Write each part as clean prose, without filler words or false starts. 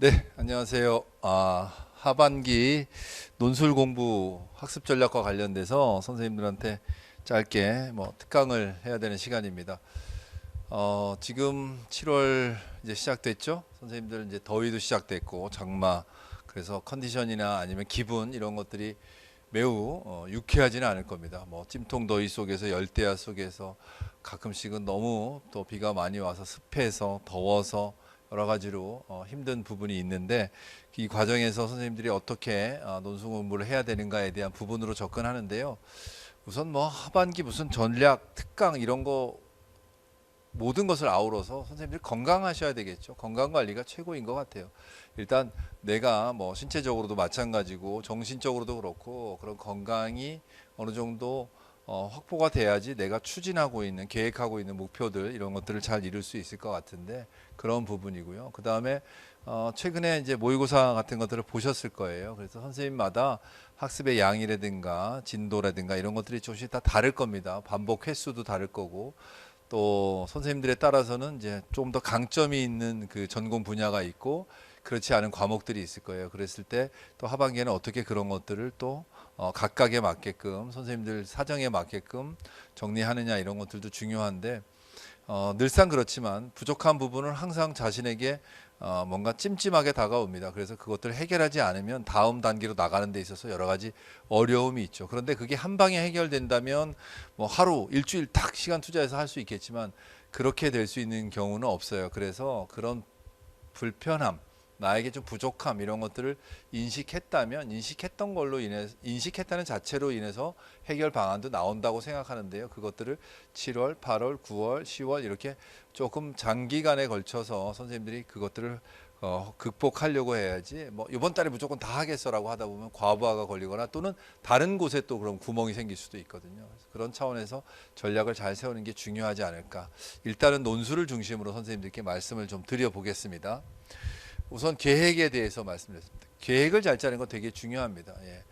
네, 안녕하세요. 하반기 논술 공부 학습 전략과 관련돼서 선생님들한테 짧게 특강을 해야 되는 시간입니다. 지금 7월 이제 시작됐죠? 선생님들 이제 더위도 시작됐고 장마, 그래서 컨디션이나 아니면 기분 이런 것들이 매우 유쾌하지는 않을 겁니다. 찜통 더위 속에서 열대야 속에서 가끔씩은 너무 또 비가 많이 와서 습해서 더워서 여러 가지로 힘든 부분이 있는데, 이 과정에서 선생님들이 어떻게 논술 공부를 해야 되는가에 대한 부분으로 접근하는데요. 우선 하반기 무슨 전략, 특강 이런 거 모든 것을 아우러서 선생님들이 건강하셔야 되겠죠. 건강 관리가 최고인 것 같아요. 일단 내가 신체적으로도 마찬가지고 정신적으로도 그렇고 그런 건강이 어느 정도 확보가 돼야지 내가 추진하고 있는, 계획하고 있는 목표들 이런 것들을 잘 이룰 수 있을 것 같은데, 그런 부분이고요. 그 다음에 최근에 이제 모의고사 같은 것들을 보셨을 거예요. 그래서 선생님마다 학습의 양이라든가 진도라든가 이런 것들이 조금씩 다 다를 겁니다. 반복 횟수도 다를 거고, 또 선생님들에 따라서는 이제 좀 더 강점이 있는 그 전공 분야가 있고 그렇지 않은 과목들이 있을 거예요. 그랬을 때 또 하반기에는 어떻게 그런 것들을 또 각각에 맞게끔, 선생님들 사정에 맞게끔 정리하느냐 이런 것들도 중요한데, 늘상 그렇지만 부족한 부분은 항상 자신에게 뭔가 찜찜하게 다가옵니다. 그래서 그것들을 해결하지 않으면 다음 단계로 나가는 데 있어서 여러 가지 어려움이 있죠. 그런데 그게 한 방에 해결된다면 하루, 일주일 딱 시간 투자해서 할 수 있겠지만 그렇게 될 수 있는 경우는 없어요. 그래서 그런 불편함, 나에게 좀 부족함 이런 것들을 인식했다면, 인식했던 걸로 인해 인식했다는 자체로 인해서 해결 방안도 나온다고 생각하는데요. 그것들을 7월, 8월, 9월, 10월 이렇게 조금 장기간에 걸쳐서 선생님들이 그것들을 극복하려고 해야지, 이번 달에 무조건 다 하겠어라고 하다 보면 과부하가 걸리거나 또는 다른 곳에 또 그럼 구멍이 생길 수도 있거든요. 그런 차원에서 전략을 잘 세우는 게 중요하지 않을까. 일단은 논술을 중심으로 선생님들께 말씀을 좀 드려보겠습니다. 우선 계획에 대해서 말씀드렸습니다. 계획을 잘 짜는 거 되게 중요합니다. 예.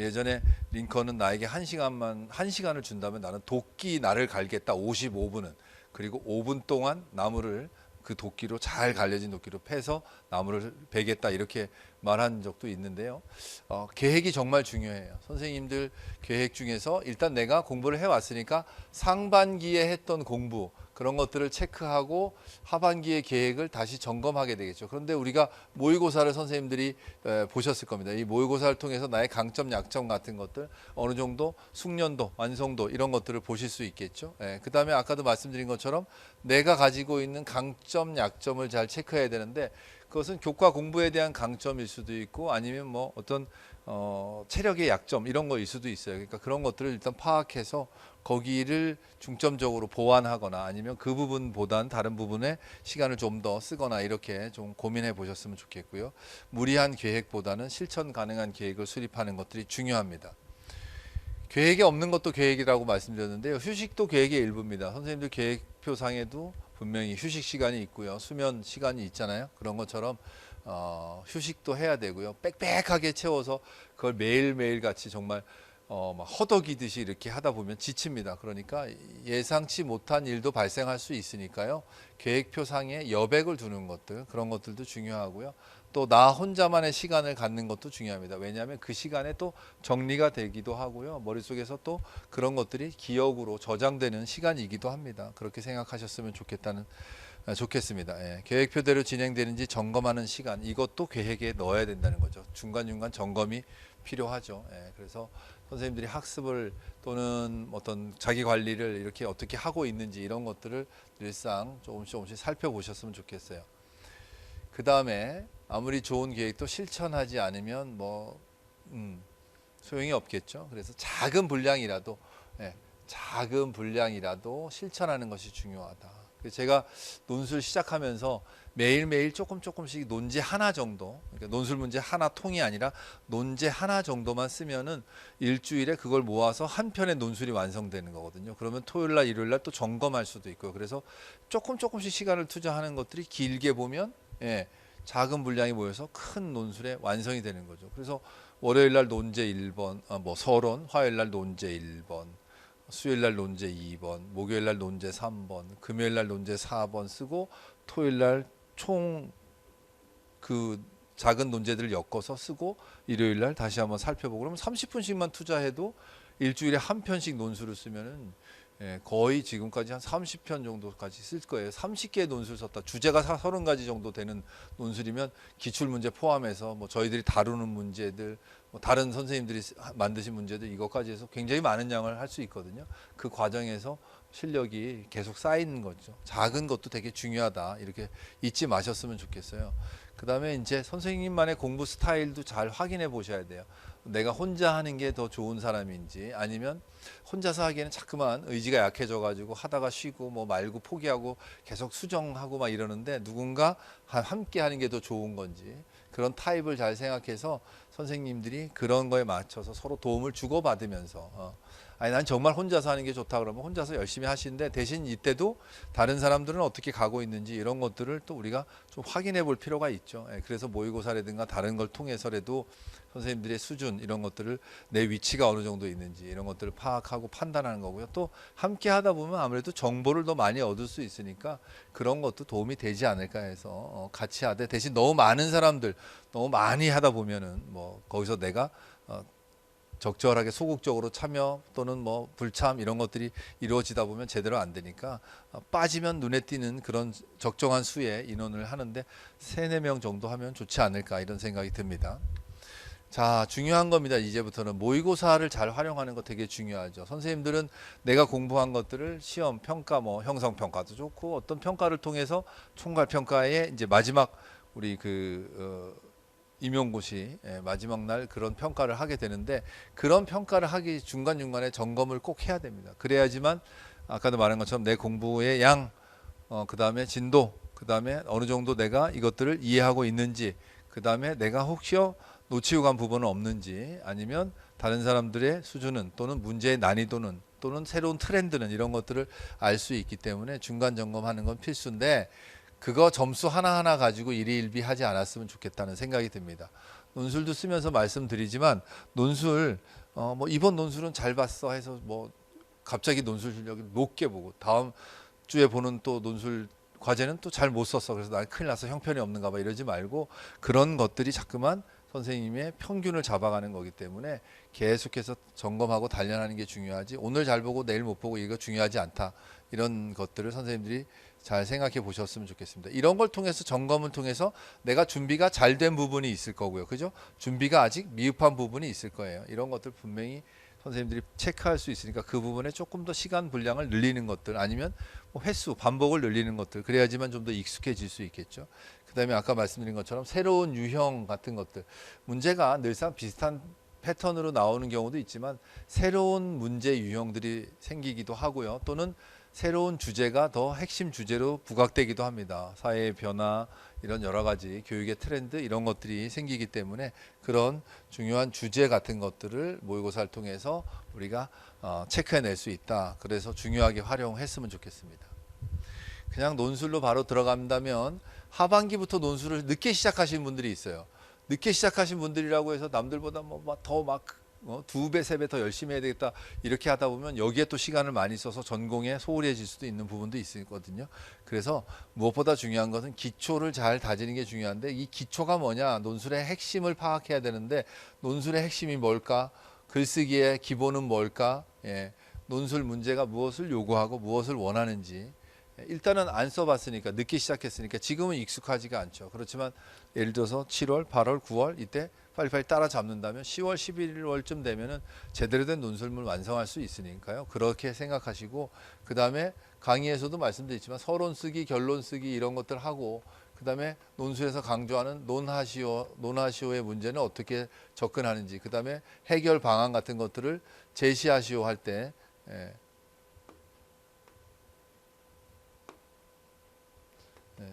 예전에 링컨은 나에게 한 시간을 준다면 나는 도끼 나를 갈겠다 55분은, 그리고 5분 동안 나무를 그 도끼로, 잘 갈려진 도끼로 패서 나무를 베겠다 이렇게 말한 적도 있는데요. 계획이 정말 중요해요. 선생님들 계획 중에서 일단 내가 공부를 해왔으니까 상반기에 했던 공부 그런 것들을 체크하고 하반기의 계획을 다시 점검하게 되겠죠. 그런데 우리가 모의고사를 선생님들이 보셨을 겁니다. 이 모의고사를 통해서 나의 강점, 약점 같은 것들, 어느 정도 숙련도, 완성도 이런 것들을 보실 수 있겠죠. 그 다음에 아까도 말씀드린 것처럼 내가 가지고 있는 강점, 약점을 잘 체크해야 되는데, 그것은 교과 공부에 대한 강점일 수도 있고 아니면 어떤 체력의 약점 이런 거일 수도 있어요. 그러니까 그런 것들을 일단 파악해서 거기를 중점적으로 보완하거나 아니면 그 부분보단 다른 부분에 시간을 좀 더 쓰거나 이렇게 좀 고민해 보셨으면 좋겠고요. 무리한 계획보다는 실천 가능한 계획을 수립하는 것들이 중요합니다. 계획이 없는 것도 계획이라고 말씀드렸는데요. 휴식도 계획의 일부입니다. 선생님들 계획표상에도 분명히 휴식 시간이 있고요. 수면 시간이 있잖아요. 그런 것처럼 휴식도 해야 되고요. 빽빽하게 채워서 그걸 매일매일 같이 정말 막 허덕이듯이 이렇게 하다 보면 지칩니다. 그러니까 예상치 못한 일도 발생할 수 있으니까요. 계획표상에 여백을 두는 것들, 그런 것들도 중요하고요. 또 나 혼자만의 시간을 갖는 것도 중요합니다. 왜냐하면 그 시간에 또 정리가 되기도 하고요. 머릿속에서 또 그런 것들이 기억으로 저장되는 시간이기도 합니다. 그렇게 생각하셨으면 좋겠습니다. 예. 계획표대로 진행되는지 점검하는 시간, 이것도 계획에 넣어야 된다는 거죠. 중간중간 점검이 필요하죠. 예. 그래서 선생님들이 학습을 또는 어떤 자기 관리를 이렇게 어떻게 하고 있는지 이런 것들을 일상 조금씩 살펴보셨으면 좋겠어요. 그 다음에 아무리 좋은 계획도 실천하지 않으면 소용이 없겠죠. 그래서 예, 작은 분량이라도 실천하는 것이 중요하다. 제가 논술 시작하면서 매일매일 조금씩 논제 하나 정도, 그러니까 논술 문제 하나 통이 아니라 논제 하나 정도만 쓰면은 일주일에 그걸 모아서 한 편의 논술이 완성되는 거거든요. 그러면 토요일날, 일요일날 또 점검할 수도 있고요. 그래서 조금씩 시간을 투자하는 것들이 길게 보면, 예, 작은 분량이 모여서 큰 논술의 완성이 되는 거죠. 그래서 월요일날 논제 1번, 서론, 화요일날 논제 1번, 수요일날 논제 2번, 목요일날 논제 3번, 금요일날 논제 4번 쓰고 토요일날 총 그 작은 논제들을 엮어서 쓰고 일요일 날 다시 한번 살펴보고 그러면 30분씩만 투자해도 일주일에 한 편씩 논술을 쓰면은 거의 지금까지 한 30편 정도까지 쓸 거예요. 30개의 논술 썼다. 주제가 30가지 정도 되는 논술이면 기출 문제 포함해서 뭐 저희들이 다루는 문제들, 뭐 다른 선생님들이 만드신 문제들 이것까지 해서 굉장히 많은 양을 할 수 있거든요. 그 과정에서 실력이 계속 쌓이는 거죠. 작은 것도 되게 중요하다. 이렇게 잊지 마셨으면 좋겠어요. 그다음에 이제 선생님만의 공부 스타일도 잘 확인해 보셔야 돼요. 내가 혼자 하는 게 더 좋은 사람인지 아니면 혼자서 하기에는 자꾸만 의지가 약해져 가지고 하다가 쉬고 뭐 말고 포기하고 계속 수정하고 막 이러는데 누군가 함께 하는 게 더 좋은 건지 그런 타입을 잘 생각해서 선생님들이 그런 거에 맞춰서 서로 도움을 주고받으면서 아니 난 정말 혼자서 하는 게 좋다 그러면 혼자서 열심히 하시는데 대신 이때도 다른 사람들은 어떻게 가고 있는지 이런 것들을 또 우리가 좀 확인해 볼 필요가 있죠. 그래서 모의고사라든가 다른 걸 통해서라도 선생님들의 수준 이런 것들을 내 위치가 어느 정도 있는지 이런 것들을 파악하고 판단하는 거고요. 또 함께 하다 보면 아무래도 정보를 더 많이 얻을 수 있으니까 그런 것도 도움이 되지 않을까 해서 같이 하되 대신 너무 많은 사람들 너무 많이 하다 보면은 뭐 거기서 내가 적절하게 소극적으로 참여 또는 뭐 불참 이런 것들이 이루어지다 보면 제대로 안 되니까 빠지면 눈에 띄는 그런 적정한 수의 인원을 하는데 3-4명 정도 하면 좋지 않을까 이런 생각이 듭니다. 자, 중요한 겁니다. 이제부터는 모의고사를 잘 활용하는 거 되게 중요하죠. 선생님들은 내가 공부한 것들을 시험, 평가, 뭐 형성평가도 좋고 어떤 평가를 통해서 총괄평가의 이제 마지막 우리 임용고시 마지막 날 그런 평가를 하게 되는데 그런 평가를 하기 중간중간에 점검을 꼭 해야 됩니다. 그래야지만 아까도 말한 것처럼 내 공부의 양, 그 다음에 진도, 그 다음에 어느 정도 내가 이것들을 이해하고 있는지, 그 다음에 내가 혹시 놓치고 간 부분은 없는지 아니면 다른 사람들의 수준은 또는 문제의 난이도는 또는 새로운 트렌드는 이런 것들을 알 수 있기 때문에 중간 점검하는 건 필수인데 그거 점수 하나하나 가지고 일희일비하지 않았으면 좋겠다는 생각이 듭니다. 논술도 쓰면서 말씀드리지만 논술 뭐 이번 논술은 잘 봤어 해서 뭐 갑자기 논술 실력이 높게 보고 다음 주에 보는 또 논술 과제는 또 잘 못 썼어 그래서 난 큰일 나서 형편이 없는가 봐 이러지 말고 그런 것들이 자꾸만 선생님의 평균을 잡아가는 거기 때문에 계속해서 점검하고 단련하는 게 중요하지 오늘 잘 보고 내일 못 보고 이거 중요하지 않다 이런 것들을 선생님들이 잘 생각해 보셨으면 좋겠습니다. 이런 걸 통해서 점검을 통해서 내가 준비가 잘 된 부분이 있을 거고요. 그죠? 준비가 아직 미흡한 부분이 있을 거예요. 이런 것들 분명히 선생님들이 체크할 수 있으니까 그 부분에 조금 더 시간 분량을 늘리는 것들 아니면 뭐 횟수, 반복을 늘리는 것들 그래야지만 좀 더 익숙해질 수 있겠죠. 그 다음에 아까 말씀드린 것처럼 새로운 유형 같은 것들 문제가 늘상 비슷한 패턴으로 나오는 경우도 있지만 새로운 문제 유형들이 생기기도 하고요. 또는 새로운 주제가 더 핵심 주제로 부각되기도 합니다. 사회의 변화 이런 여러 가지 교육의 트렌드 이런 것들이 생기기 때문에 그런 중요한 주제 같은 것들을 모의고사를 통해서 우리가 체크해낼 수 있다. 그래서 중요하게 활용했으면 좋겠습니다. 그냥 논술로 바로 들어간다면 하반기부터 논술을 늦게 시작하신 분들이 있어요. 늦게 시작하신 분들이라고 해서 남들보다 더막 2배, 3배 더 열심히 해야 되겠다 이렇게 하다 보면 여기에 또 시간을 많이 써서 전공에 소홀해질 수도 있는 부분도 있거든요. 그래서 무엇보다 중요한 것은 기초를 잘 다지는 게 중요한데 이 기초가 뭐냐 논술의 핵심을 파악해야 되는데 논술의 핵심이 뭘까 글쓰기의 기본은 뭘까 논술 문제가 무엇을 요구하고 무엇을 원하는지 일단은 안 써봤으니까 늦게 시작했으니까 지금은 익숙하지가 않죠. 그렇지만 예를 들어서 7월, 8월, 9월 이때 빨리빨리 따라잡는다면 10월, 11월쯤 되면은 제대로 된 논술을 완성할 수 있으니까요. 그렇게 생각하시고 그 다음에 강의에서도 말씀드렸지만 서론 쓰기, 결론 쓰기 이런 것들 하고 그 다음에 논술에서 강조하는 논하시오의 문제는 어떻게 접근하는지 그 다음에 해결 방안 같은 것들을 제시하시오 할 때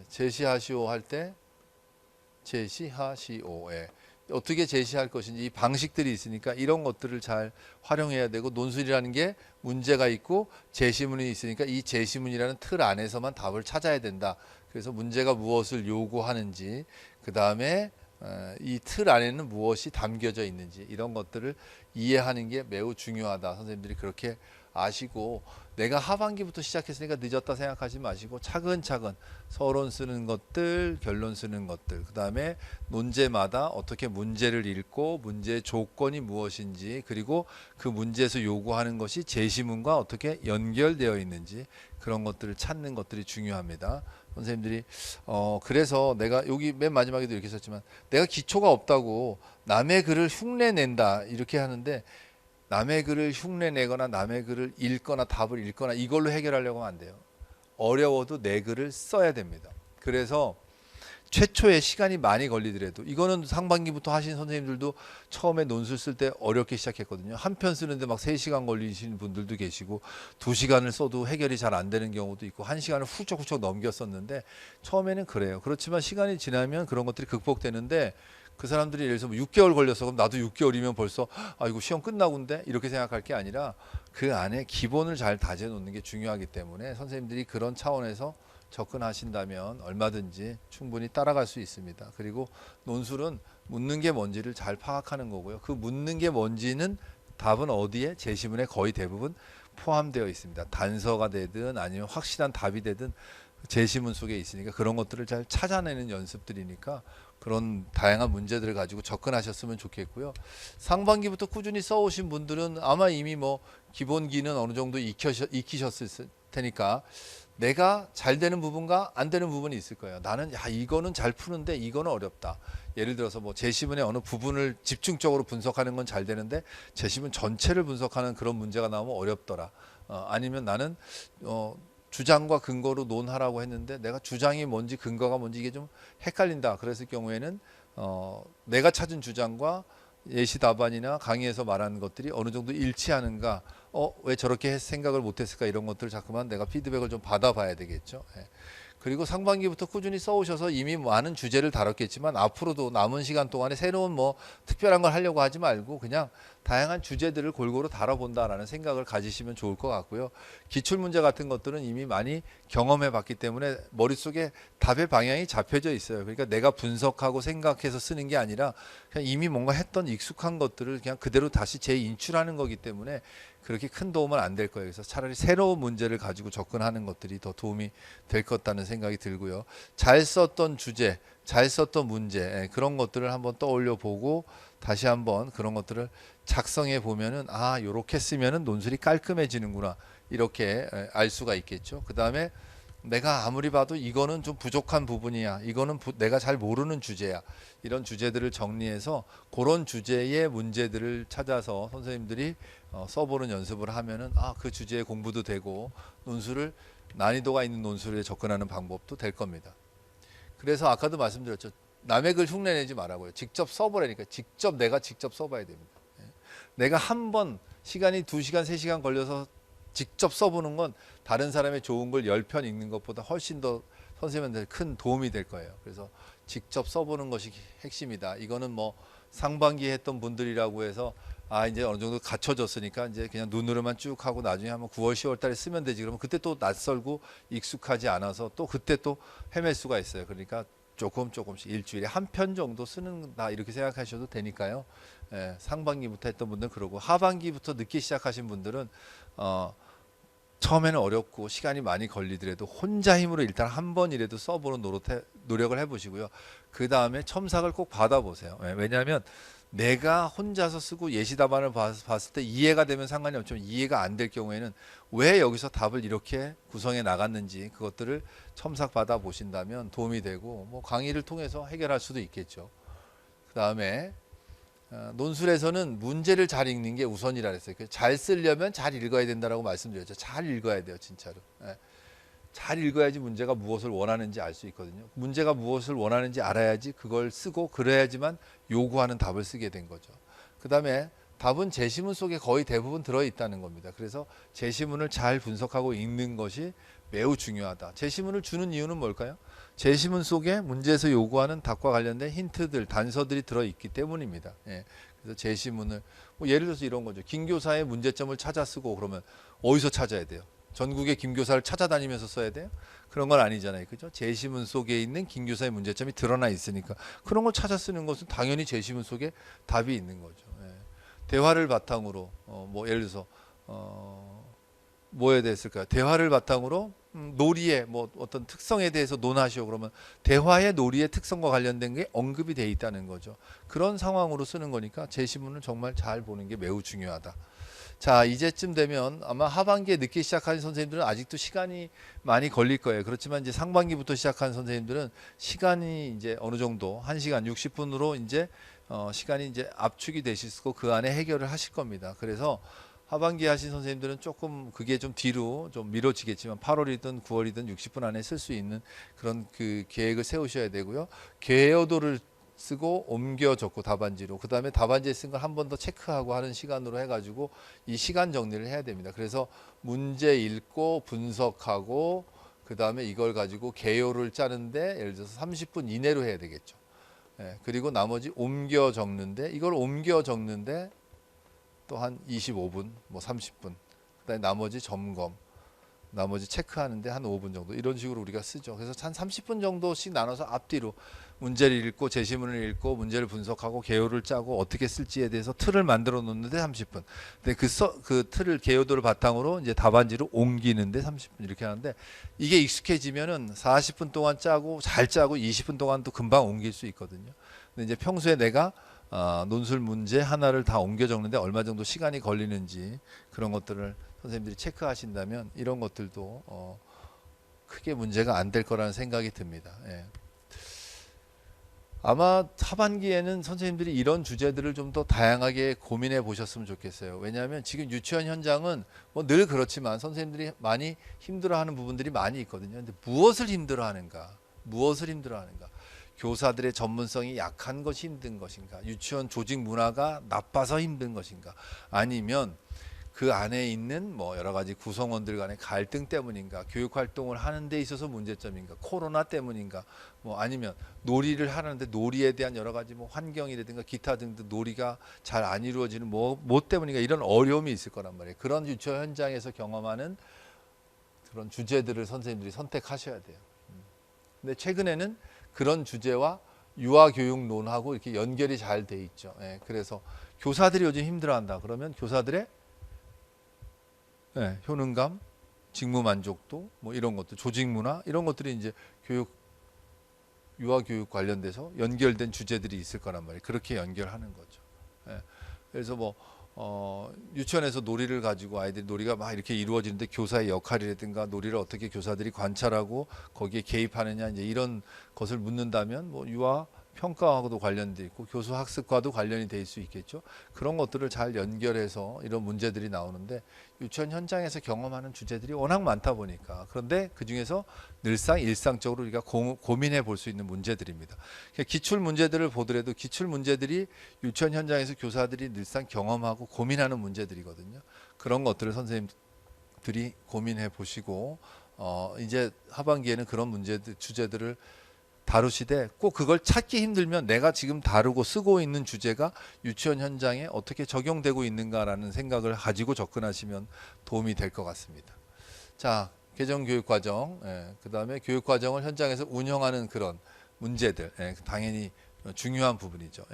제시하시오 어떻게 제시할 것인지 이 방식들이 있으니까 이런 것들을 잘 활용해야 되고 논술이라는 게 문제가 있고 제시문이 있으니까 이 제시문이라는 틀 안에서만 답을 찾아야 된다. 그래서 문제가 무엇을 요구하는지 그 다음에 이 틀 안에는 무엇이 담겨져 있는지 이런 것들을 이해하는 게 매우 중요하다. 선생님들이 그렇게 아시고 내가 하반기부터 시작했으니까 늦었다 생각하지 마시고 차근차근 서론 쓰는 것들, 결론 쓰는 것들, 그 다음에 논제마다 어떻게 문제를 읽고 문제의 조건이 무엇인지, 그리고 그 문제에서 요구하는 것이 제시문과 어떻게 연결되어 있는지, 그런 것들을 찾는 것들이 중요합니다. 선생님들이 그래서 내가 여기 맨 마지막에도 이렇게 썼지만, 내가 기초가 없다고 남의 글을 흉내낸다 이렇게 하는데, 남의 글을 흉내내거나 남의 글을 읽거나 답을 읽거나 이걸로 해결하려고 하면 안 돼요. 어려워도 내 글을 써야 됩니다. 그래서 최초에 시간이 많이 걸리더라도, 이거는 상반기부터 하신 선생님들도 처음에 논술 쓸 때 어렵게 시작했거든요. 한 편 쓰는데 막 3시간 걸리시는 분들도 계시고, 2시간을 써도 해결이 잘 안 되는 경우도 있고, 1시간을 훌쩍훌쩍 넘겼었는데, 처음에는 그래요. 그렇지만 시간이 지나면 그런 것들이 극복되는데, 그 사람들이 예를 들어서 뭐 6개월 걸렸어. 그럼 나도 6개월이면 벌써 이거 시험 끝나고인데 이렇게 생각할 게 아니라, 그 안에 기본을 잘 다져 놓는 게 중요하기 때문에 선생님들이 그런 차원에서 접근하신다면 얼마든지 충분히 따라갈 수 있습니다. 그리고 논술은 묻는 게 뭔지를 잘 파악하는 거고요. 그 묻는 게 뭔지는 답은 어디에? 제시문에 거의 대부분 포함되어 있습니다. 단서가 되든 아니면 확실한 답이 되든 제시문 속에 있으니까, 그런 것들을 잘 찾아내는 연습들이니까 그런 다양한 문제들을 가지고 접근하셨으면 좋겠고요. 상반기부터 꾸준히 써오신 분들은 아마 이미 뭐 기본기는 어느 정도 익히셨을 테니까, 내가 잘 되는 부분과 안 되는 부분이 있을 거예요. 나는 이거는 잘 푸는데 이거는 어렵다. 예를 들어서 뭐 제시문의 어느 부분을 집중적으로 분석하는 건 잘 되는데, 제시문 전체를 분석하는 그런 문제가 나오면 어렵더라. 아니면 나는 주장과 근거로 논하라고 했는데 내가 주장이 뭔지 근거가 뭔지 이게 좀 헷갈린다. 그랬을 경우에는 내가 찾은 주장과 예시 답안이나 강의에서 말하는 것들이 어느 정도 일치하는가, 왜 저렇게 생각을 못했을까, 이런 것들을 자꾸만 내가 피드백을 좀 받아봐야 되겠죠. 예. 그리고 상반기부터 꾸준히 써오셔서 이미 많은 주제를 다뤘겠지만, 앞으로도 남은 시간 동안에 새로운 뭐 특별한 걸 하려고 하지 말고 그냥 다양한 주제들을 골고루 다뤄본다라는 생각을 가지시면 좋을 것 같고요. 기출문제 같은 것들은 이미 많이 경험해 봤기 때문에 머릿속에 답의 방향이 잡혀져 있어요. 그러니까 내가 분석하고 생각해서 쓰는 게 아니라 그냥 이미 뭔가 했던 익숙한 것들을 그냥 그대로 다시 재인출하는 거기 때문에 그렇게 큰 도움은 안 될 거예요. 그래서 차라리 새로운 문제를 가지고 접근하는 것들이 더 도움이 될 것 같다는 생각이 들고요. 잘 썼던 주제, 잘 썼던 문제, 그런 것들을 한번 떠올려 보고 다시 한번 그런 것들을 작성해 보면은, 요렇게 쓰면은 논술이 깔끔해지는구나, 이렇게 알 수가 있겠죠. 그 다음에 내가 아무리 봐도 이거는 좀 부족한 부분이야, 이거는 내가 잘 모르는 주제야, 이런 주제들을 정리해서 그런 주제의 문제들을 찾아서 선생님들이 써보는 연습을 하면은 그 주제의 공부도 되고 논술을, 난이도가 있는 논술에 접근하는 방법도 될 겁니다. 그래서 아까도 말씀드렸죠. 남의 글 흉내내지 말라고요. 직접 써보라니까. 내가 직접 써봐야 됩니다. 내가 한 번 시간이 2시간 3시간 걸려서 직접 써보는 건 다른 사람의 좋은 걸 10편 읽는 것보다 훨씬 더 선생님한테 큰 도움이 될 거예요. 그래서 직접 써보는 것이 핵심이다. 이거는 뭐 상반기 했던 분들이라고 해서 이제 어느 정도 갖춰졌으니까 이제 그냥 눈으로만 쭉 하고 나중에 한번 9월 10월 달에 쓰면 되지, 그러면 그때 또 낯설고 익숙하지 않아서 또 그때 또 헤맬 수가 있어요. 그러니까 조금씩 일주일에 한 편 정도 쓰는다, 이렇게 생각하셔도 되니까요. 상반기부터 했던 분들은 그러고, 하반기부터 늦게 시작하신 분들은 처음에는 어렵고 시간이 많이 걸리더라도 혼자 힘으로 일단 한 번이라도 써보는 노력을 해보시고요. 그 다음에 첨삭을 꼭 받아보세요. 왜냐하면 내가 혼자서 쓰고 예시 답안을 봤을 때 이해가 되면 상관이 없지만, 이해가 안 될 경우에는 왜 여기서 답을 이렇게 구성해 나갔는지 그것들을 첨삭 받아 보신다면 도움이 되고, 뭐 강의를 통해서 해결할 수도 있겠죠. 그 다음에 논술에서는 문제를 잘 읽는 게 우선이라 그랬어요. 잘 쓰려면 잘 읽어야 된다라고 말씀드렸죠. 잘 읽어야 돼요, 진짜로. 잘 읽어야지 문제가 무엇을 원하는지 알 수 있거든요. 문제가 무엇을 원하는지 알아야지 그걸 쓰고, 그래야지만 요구하는 답을 쓰게 된 거죠. 그 다음에 답은 제시문 속에 거의 대부분 들어있다는 겁니다. 그래서 제시문을 잘 분석하고 읽는 것이 매우 중요하다. 제시문을 주는 이유는 뭘까요? 제시문 속에 문제에서 요구하는 답과 관련된 힌트들, 단서들이 들어있기 때문입니다. 그래서 제시문을 뭐 예를 들어서 이런 거죠. 김교사의 문제점을 찾아 쓰고, 그러면 어디서 찾아야 돼요? 전국의 김교사를 찾아다니면서 써야 돼요? 그런 건 아니잖아요. 그죠? 제시문 속에 있는 김교사의 문제점이 드러나 있으니까 그런 걸 찾아 쓰는 것은 당연히 제시문 속에 답이 있는 거죠. 대화를 바탕으로 뭐 예를 들어서 뭐에 대했을까요? 대화를 바탕으로 놀이의 뭐 어떤 특성에 대해서 논하시오. 그러면 대화의 놀이의 특성과 관련된 게 언급이 돼 있다는 거죠. 그런 상황으로 쓰는 거니까 제시문을 정말 잘 보는 게 매우 중요하다. 자, 이제쯤 되면 아마 하반기에 늦게 시작하는 선생님들은 아직도 시간이 많이 걸릴 거예요. 그렇지만 이제 상반기부터 시작하는 선생님들은 시간이 이제 어느 정도 1시간 60분으로 이제 시간이 이제 압축이 되시고 그 안에 해결을 하실 겁니다. 그래서 하반기 하신 선생님들은 조금 그게 좀 뒤로 좀 미뤄지겠지만 8월이든 9월이든 60분 안에 쓸 수 있는 그런 그 계획을 세우셔야 되고요. 개요도를 쓰고 옮겨 적고 답안지로 그 다음에 답안지에 쓴 걸 한 번 더 체크하고 하는 시간으로 해가지고 이 시간 정리를 해야 됩니다. 그래서 문제 읽고 분석하고 그 다음에 이걸 가지고 개요를 짜는데 예를 들어서 30분 이내로 해야 되겠죠. 예, 그리고 나머지 옮겨 적는데 이걸 옮겨 적는데 또 한 25분 뭐 30분 그다음에 나머지 점검 나머지 체크하는데 한 5분 정도 이런 식으로 우리가 쓰죠. 그래서 한 30분 정도씩 나눠서 앞뒤로 문제를 읽고 제시문을 읽고 문제를 분석하고 개요를 짜고 어떻게 쓸지에 대해서 틀을 만들어 놓는데 30분. 근데 그 틀을 개요도를 바탕으로 이제 답안지로 옮기는데 30분 이렇게 하는데 이게 익숙해지면은 40분 동안 짜고 잘 짜고 20분 동안도 금방 옮길 수 있거든요. 근데 이제 평소에 내가 논술 문제 하나를 다 옮겨 적는데 얼마 정도 시간이 걸리는지 그런 것들을 선생님들이 체크하신다면 이런 것들도 크게 문제가 안 될 거라는 생각이 듭니다. 예. 아마 하반기에는 선생님들이 이런 주제들을 좀 더 다양하게 고민해 보셨으면 좋겠어요. 왜냐하면 지금 유치원 현장은 뭐 늘 그렇지만 선생님들이 많이 힘들어하는 부분들이 많이 있거든요. 근데 무엇을 힘들어하는가? 무엇을 힘들어하는가? 교사들의 전문성이 약한 것이 힘든 것인가? 유치원 조직 문화가 나빠서 힘든 것인가? 아니면 그 안에 있는 뭐 여러 가지 구성원들 간의 갈등 때문인가, 교육 활동을 하는 데 있어서 문제점인가, 코로나 때문인가, 뭐 아니면 놀이를 하는데 놀이에 대한 여러 가지 뭐 환경이라든가 기타 등등 놀이가 잘 안 이루어지는 뭐 때문인가 이런 어려움이 있을 거란 말이에요. 그런 유치원 현장에서 경험하는 그런 주제들을 선생님들이 선택하셔야 돼요. 근데 최근에는 그런 주제와 유아교육론하고 이렇게 연결이 잘 돼 있죠. 예, 그래서 교사들이 요즘 힘들어한다. 그러면 교사들의 효능감, 직무 만족도, 뭐 이런 것들, 조직 문화 이런 것들이 이제 유아 교육 관련돼서 연결된 주제들이 있을 거란 말이에요. 그렇게 연결하는 거죠. 예. 그래서 뭐 유치원에서 놀이를 가지고 아이들이 놀이가 막 이렇게 이루어지는데 교사의 역할이라든가 놀이를 어떻게 교사들이 관찰하고 거기에 개입하느냐 이제 이런 것을 묻는다면 뭐 유아 평가하고도 관련돼 있고 교수 학습과도 관련이 될 수 있겠죠. 그런 것들을 잘 연결해서 이런 문제들이 나오는데 유치원 현장에서 경험하는 주제들이 워낙 많다 보니까 그런데 그 중에서 늘상 일상적으로 우리가 고민해 볼 수 있는 문제들입니다. 기출 문제들을 보더라도 기출 문제들이 유치원 현장에서 교사들이 늘상 경험하고 고민하는 문제들이거든요. 그런 것들을 선생님들이 고민해 보시고 이제 하반기에는 그런 문제들 주제들을 다루시되 꼭 그걸 찾기 힘들면 내가 지금 다루고 쓰고 있는 주제가 유치원 현장에 어떻게 적용되고 있는가라는 생각을 가지고 접근하시면 도움이 될 것 같습니다. 자, 개정교육과정, 그 다음에 교육과정을 현장에서 운영하는 그런 문제들, 당연히 중요한 부분이죠.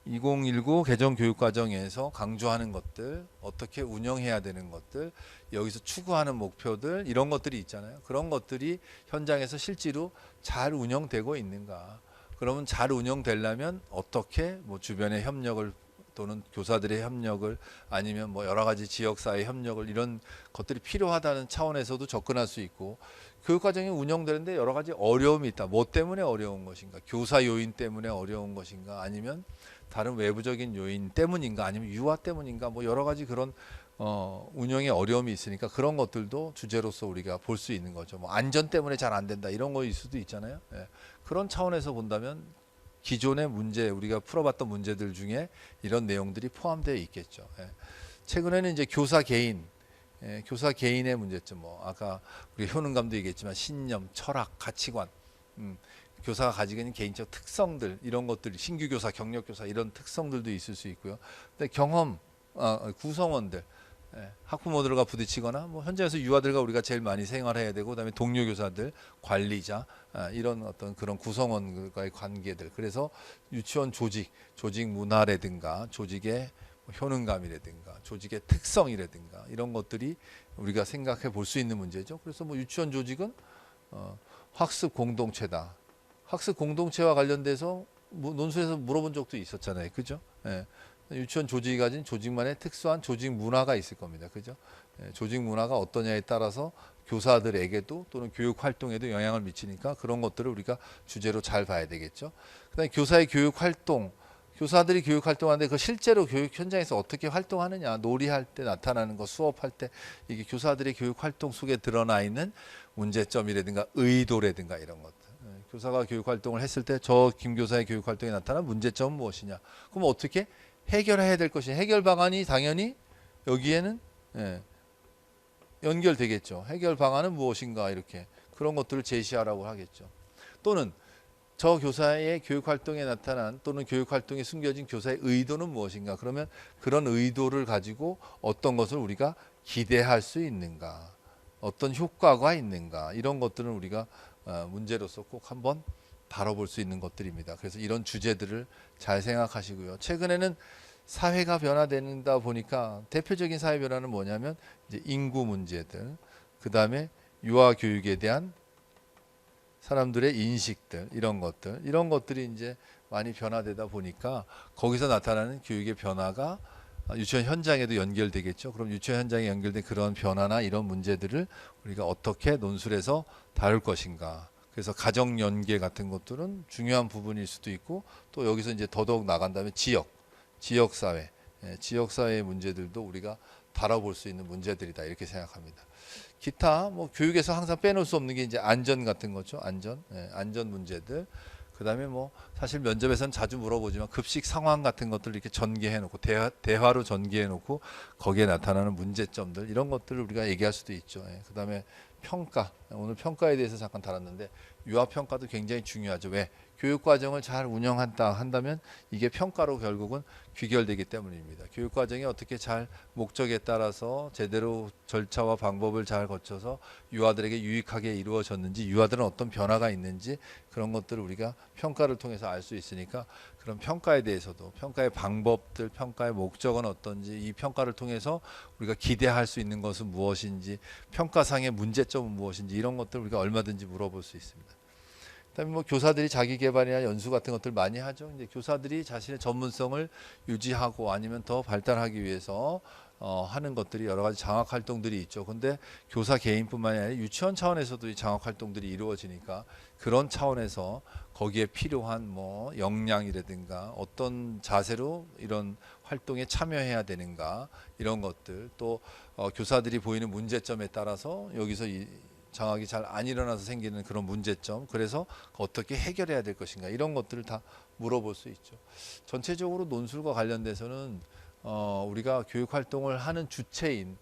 2019 개정교육과정에서 강조하는 것들, 어떻게 운영해야 되는 것들, 여기서 추구하는 목표들 이런 것들이 있잖아요. 그런 것들이 현장에서 실제로 잘 운영되고 있는가? 그러면 잘 운영되려면 어떻게 뭐 주변의 협력을 또는 교사들의 협력을 아니면 뭐 여러 가지 지역사회 협력을 이런 것들이 필요하다는 차원에서도 접근할 수 있고 교육과정이 운영되는데 여러 가지 어려움이 있다. 뭐 때문에 어려운 것인가? 교사 요인 때문에 어려운 것인가? 아니면 다른 외부적인 요인 때문인가? 아니면 유아 때문인가? 뭐 여러 가지 그런 운영에 어려움이 있으니까 그런 것들도 주제로서 우리가 볼 수 있는 거죠. 뭐 안전 때문에 잘 안 된다 이런 거일 수도 있잖아요. 그런 차원에서 본다면 기존의 문제 우리가 풀어봤던 문제들 중에 이런 내용들이 포함되어 있겠죠. 최근에는 이제 교사 개인의 문제점 뭐 아까 우리 효능감도 얘기했지만 신념, 철학, 가치관, 교사가 가지고 있는 개인적 특성들 이런 것들 신규 교사, 경력 교사 이런 특성들도 있을 수 있고요. 근데 경험 구성원들 학부모들과 부딪히거나 뭐 현장에서 유아들과 우리가 제일 많이 생활해야 되고 그다음에 동료 교사들, 관리자 이런 어떤 그런 구성원과의 관계들 그래서 유치원 조직 문화라든가 조직의 뭐 효능감이라든가 조직의 특성이라든가 이런 것들이 우리가 생각해 볼 수 있는 문제죠. 그래서 뭐 유치원 조직은 학습 공동체다. 학습 공동체와 관련돼서 논술에서 물어본 적도 있었잖아요. 그죠? 예. 유치원 조직이 가진 조직만의 특수한 조직 문화가 있을 겁니다. 그죠? 예. 조직 문화가 어떠냐에 따라서 교사들에게도 또는 교육 활동에도 영향을 미치니까 그런 것들을 우리가 주제로 잘 봐야 되겠죠. 그다음에 교사의 교육 활동, 교사들이 교육 활동하는데 그 실제로 교육 현장에서 어떻게 활동하느냐, 놀이할 때 나타나는 거, 수업할 때 이게 교사들의 교육 활동 속에 드러나 있는 문제점이라든가 의도라든가 이런 것들. 교사가 교육 활동을 했을 때 저 김 교사의 교육 활동에 나타난 문제점은 무엇이냐? 그럼 어떻게 해결해야 될 것이냐? 해결 방안이 당연히 여기에는 연결되겠죠. 해결 방안은 무엇인가 이렇게 그런 것들을 제시하라고 하겠죠. 또는 저 교사의 교육 활동에 나타난 또는 교육 활동에 숨겨진 교사의 의도는 무엇인가? 그러면 그런 의도를 가지고 어떤 것을 우리가 기대할 수 있는가? 어떤 효과가 있는가? 이런 것들은 우리가 문제로서 꼭 한번 다뤄볼 수 있는 것들입니다. 그래서 이런 주제들을 잘 생각하시고요. 최근에는 사회가 변화된다 보니까 대표적인 사회 변화는 뭐냐면 이제 인구 문제들, 그 다음에 유아 교육에 대한 사람들의 인식들 이런 것들이 이제 많이 변화되다 보니까 거기서 나타나는 교육의 변화가 유치원 현장에도 연결되겠죠. 그럼 유치원 현장에 연결된 그런 변화나 이런 문제들을 우리가 어떻게 논술에서 다룰 것인가. 그래서 가정 연계 같은 것들은 중요한 부분일 수도 있고 또 여기서 이제 더더욱 나간다면 지역 사회, 지역 사회의 문제들도 우리가 다뤄볼 수 있는 문제들이다 이렇게 생각합니다. 기타 뭐 교육에서 항상 빼놓을 수 없는 게 이제 안전 같은 거죠. 안전 문제들. 그다음에 뭐 사실 면접에서는 자주 물어보지만 급식 상황 같은 것들을 이렇게 전개해 놓고 대화로 전개해 놓고 거기에 나타나는 문제점들 이런 것들을 우리가 얘기할 수도 있죠. 그다음에 평가. 오늘 평가에 대해서 잠깐 다뤘는데 유아 평가도 굉장히 중요하죠. 왜? 교육 과정을 잘 운영한다면 이게 평가로 결국은 귀결되기 때문입니다. 교육 과정이 어떻게 잘 목적에 따라서 제대로 절차와 방법을 잘 거쳐서 유아들에게 유익하게 이루어졌는지 유아들은 어떤 변화가 있는지 그런 것들을 우리가 평가를 통해서 알 수 있으니까 그런 평가에 대해서도 평가의 방법들, 평가의 목적은 어떤지 이 평가를 통해서 우리가 기대할 수 있는 것은 무엇인지 평가상의 문제점은 무엇인지 이런 것들 우리가 얼마든지 물어볼 수 있습니다. 그다음에 뭐 교사들이 자기 개발이나 연수 같은 것들 많이 하죠. 이제 교사들이 자신의 전문성을 유지하고 아니면 더 발달하기 위해서 하는 것들이 여러 가지 장학 활동들이 있죠. 근데 교사 개인뿐만이 아니라 유치원 차원에서도 이 장학 활동들이 이루어지니까 그런 차원에서 거기에 필요한 뭐 역량이라든가 어떤 자세로 이런 활동에 참여해야 되는가 이런 것들 또 교사들이 보이는 문제점에 따라서 여기서 이 장학이 잘 안 일어나서 생기는 그런 문제점 그래서 어떻게 해결해야 될 것인가 이런 것들을 다 물어볼 수 있죠. 전체적으로 논술과 관련돼서는 우리가 교육 활동을 하는 주체인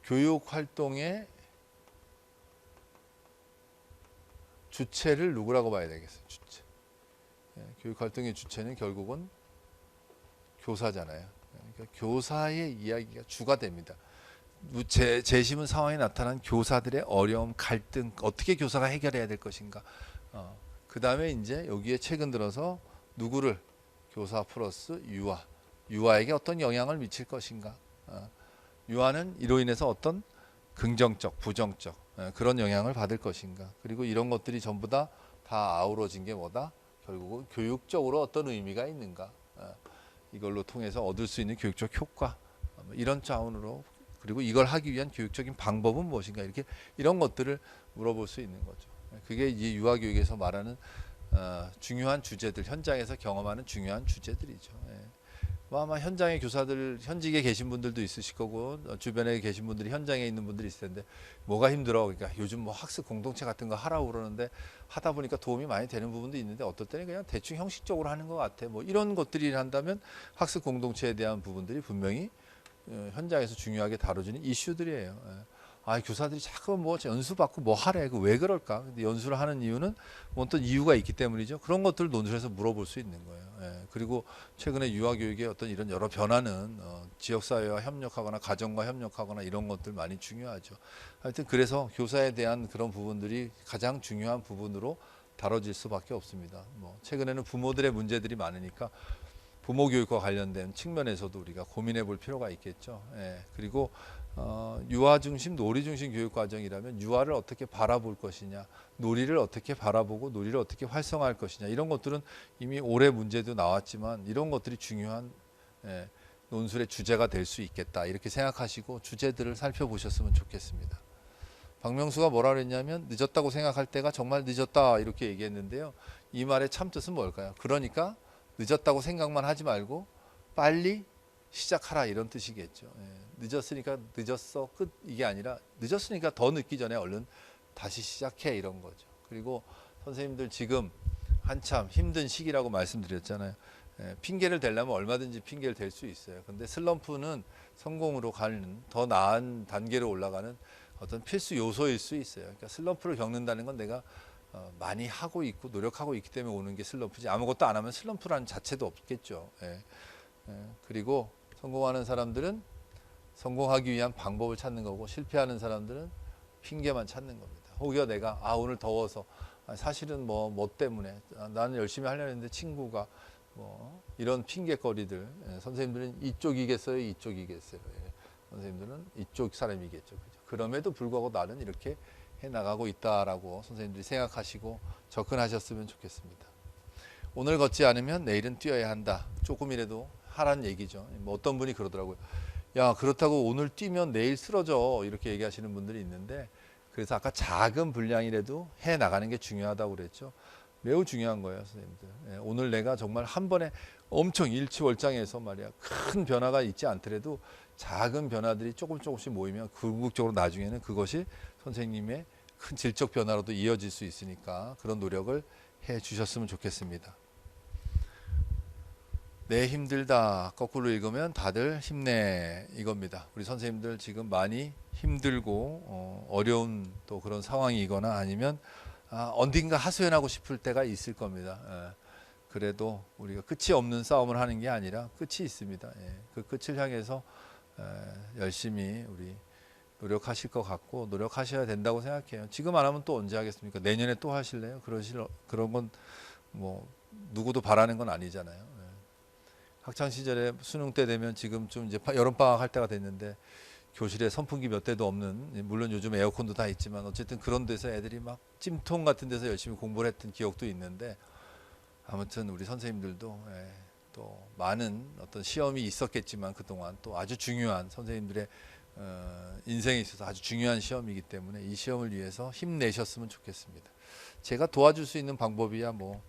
교육 활동의 주체를 누구라고 봐야 되겠어요? 주체. 교육 활동의 주체는 결국은 교사잖아요. 그러니까 교사의 이야기가 주가 됩니다. 재심은 상황에 나타난 교사들의 어려움, 갈등, 어떻게 교사가 해결해야 될 것인가. 그 다음에 이제 여기에 최근 들어서 누구를 교사 플러스 유아에게 어떤 영향을 미칠 것인가. 유아는 이로 인해서 어떤 긍정적, 부정적 그런 영향을 받을 것인가. 그리고 이런 것들이 전부 다 아우러진 게 뭐다? 결국은 교육적으로 어떤 의미가 있는가. 이걸로 통해서 얻을 수 있는 교육적 효과 이런 차원으로 그리고 이걸 하기 위한 교육적인 방법은 무엇인가 이렇게 이런 것들을 물어볼 수 있는 거죠. 그게 이제 유아교육에서 말하는 중요한 주제들 현장에서 경험하는 중요한 주제들이죠. 뭐 아마 현장의 교사들 현직에 계신 분들도 있으실 거고 주변에 계신 분들이 현장에 있는 분들이 있을 텐데 뭐가 힘들어 그러니까 요즘 뭐 학습 공동체 같은 거 하라고 그러는데 하다 보니까 도움이 많이 되는 부분도 있는데 어떨 때는 그냥 대충 형식적으로 하는 것 같아 뭐 이런 것들이 한다면 학습 공동체에 대한 부분들이 분명히 현장에서 중요하게 다뤄지는 이슈들이에요. 교사들이 자꾸 뭐 연수 받고 뭐 하래 그 왜 그럴까 근데 연수를 하는 이유는 뭐 어떤 이유가 있기 때문이죠. 그런 것들을 논술에서 물어볼 수 있는 거예요. 그리고 최근에 유아교육의 어떤 이런 여러 변화는 지역사회와 협력하거나 가정과 협력하거나 이런 것들 많이 중요하죠. 하여튼 그래서 교사에 대한 그런 부분들이 가장 중요한 부분으로 다뤄질 수밖에 없습니다. 뭐 최근에는 부모들의 문제들이 많으니까 부모 교육과 관련된 측면에서도 우리가 고민해 볼 필요가 있겠죠. 예, 그리고 유아 중심, 놀이 중심 교육 과정이라면 유아를 어떻게 바라볼 것이냐, 놀이를 어떻게 바라보고 놀이를 어떻게 활성화할 것이냐, 이런 것들은 이미 올해 문제도 나왔지만 이런 것들이 중요한 논술의 주제가 될 수 있겠다, 이렇게 생각하시고 주제들을 살펴보셨으면 좋겠습니다. 박명수가 뭐라 그랬냐면 늦었다고 생각할 때가 정말 늦었다, 이렇게 얘기했는데요. 이 말의 참뜻은 뭘까요? 그러니까 늦었다고 생각만 하지 말고 빨리 시작하라, 이런 뜻이겠죠. 늦었으니까 늦었어 끝, 이게 아니라 늦었으니까 더 늦기 전에 얼른 다시 시작해, 이런 거죠. 그리고 선생님들 지금 한참 힘든 시기라고 말씀드렸잖아요. 핑계를 대려면 얼마든지 핑계를 댈 수 있어요. 근데 슬럼프는 성공으로 가는 더 나은 단계로 올라가는 어떤 필수 요소일 수 있어요. 그러니까 슬럼프를 겪는다는 건 내가 많이 하고 있고 노력하고 있기 때문에 오는 게 슬럼프지, 아무것도 안 하면 슬럼프라는 자체도 없겠죠. 그리고 성공하는 사람들은 성공하기 위한 방법을 찾는 거고, 실패하는 사람들은 핑계만 찾는 겁니다. 혹여 내가 오늘 더워서, 사실은 뭐 때문에 나는 열심히 하려고 했는데 친구가 뭐 이런 핑계거리들, 선생님들은 이쪽이겠어요, 이쪽이겠어요. 선생님들은 이쪽 사람이겠죠. 그죠? 그럼에도 불구하고 나는 이렇게 해나가고 있다라고 선생님들이 생각하시고 접근하셨으면 좋겠습니다. 오늘 걷지 않으면 내일은 뛰어야 한다. 조금이라도 하라는 얘기죠. 뭐 어떤 분이 그러더라고요. 야, 그렇다고 오늘 뛰면 내일 쓰러져, 이렇게 얘기하시는 분들이 있는데, 그래서 아까 작은 분량이라도 해나가는 게 중요하다고 그랬죠. 매우 중요한 거예요, 선생님들. 오늘 내가 정말 한 번에 엄청 일취월장해서 말이야 큰 변화가 있지 않더라도 작은 변화들이 조금씩 모이면 궁극적으로 나중에는 그것이 선생님의 큰 질적 변화로도 이어질 수 있으니까 그런 노력을 해 주셨으면 좋겠습니다. 내 힘들다 거꾸로 읽으면 다들 힘내, 이겁니다. 우리 선생님들 지금 많이 힘들고 어려운 또 그런 상황이거나 아니면 어딘가 하소연하고 싶을 때가 있을 겁니다. 그래도 우리가 끝이 없는 싸움을 하는 게 아니라 끝이 있습니다. 그 끝을 향해서 열심히 우리 노력하실 것 같고 노력하셔야 된다고 생각해요. 지금 안 하면 또 언제 하겠습니까? 내년에 또 하실래요? 그런 건 뭐 누구도 바라는 건 아니잖아요. 학창 시절에 수능 때 되면 지금쯤 이제 여름 방학 할 때가 됐는데 교실에 선풍기 몇 대도 없는, 물론 요즘 에어컨도 다 있지만 어쨌든 그런 데서 애들이 막 찜통 같은 데서 열심히 공부를 했던 기억도 있는데, 아무튼 우리 선생님들도 또 많은 어떤 시험이 있었겠지만 그동안 또 아주 중요한 선생님들의 인생에 있어서 아주 중요한 시험이기 때문에 이 시험을 위해서 힘내셨으면 좋겠습니다. 제가 도와줄 수 있는 방법이야 뭐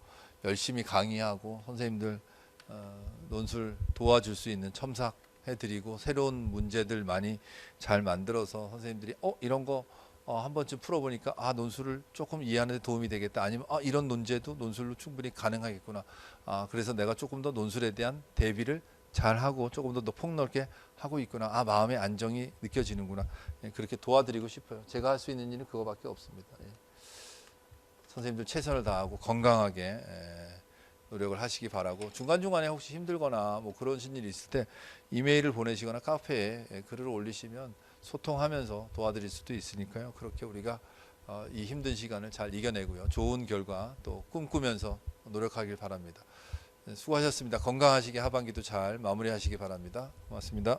열심히 강의하고 선생님들 논술 도와줄 수 있는 첨삭해드리고 새로운 문제들 많이 잘 만들어서 선생님들이 이런 거 한 번쯤 풀어보니까 논술을 조금 이해하는 데 도움이 되겠다, 아니면 이런 논제도 논술로 충분히 가능하겠구나, 그래서 내가 조금 더 논술에 대한 대비를 잘하고 조금 더 폭넓게 하고 있구나, 마음의 안정이 느껴지는구나, 그렇게 도와드리고 싶어요. 제가 할 수 있는 일은 그거밖에 없습니다. 선생님들 최선을 다하고 건강하게 노력을 하시기 바라고, 중간중간에 혹시 힘들거나 뭐 그러신 일이 있을 때 이메일을 보내시거나 카페에 글을 올리시면 소통하면서 도와드릴 수도 있으니까요. 그렇게 우리가 이 힘든 시간을 잘 이겨내고요, 좋은 결과 또 꿈꾸면서 노력하길 바랍니다. 수고하셨습니다. 건강하시게 하반기도 잘 마무리하시기 바랍니다. 고맙습니다.